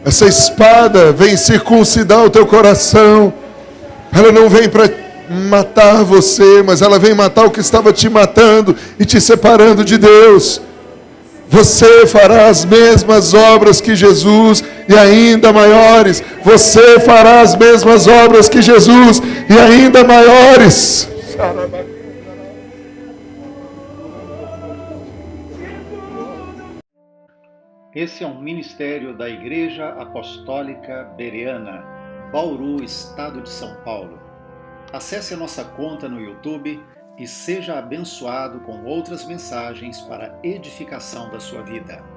Essa espada vem circuncidar o teu coração. Ela não vem para matar você, mas ela vem matar o que estava te matando e te separando de Deus. Você fará as mesmas obras que Jesus e ainda maiores. Você fará as mesmas obras que Jesus e ainda maiores. Esse é um ministério da Igreja Apostólica Bereana, Bauru, Estado de São Paulo. Acesse a nossa conta no YouTube e seja abençoado com outras mensagens para a edificação da sua vida.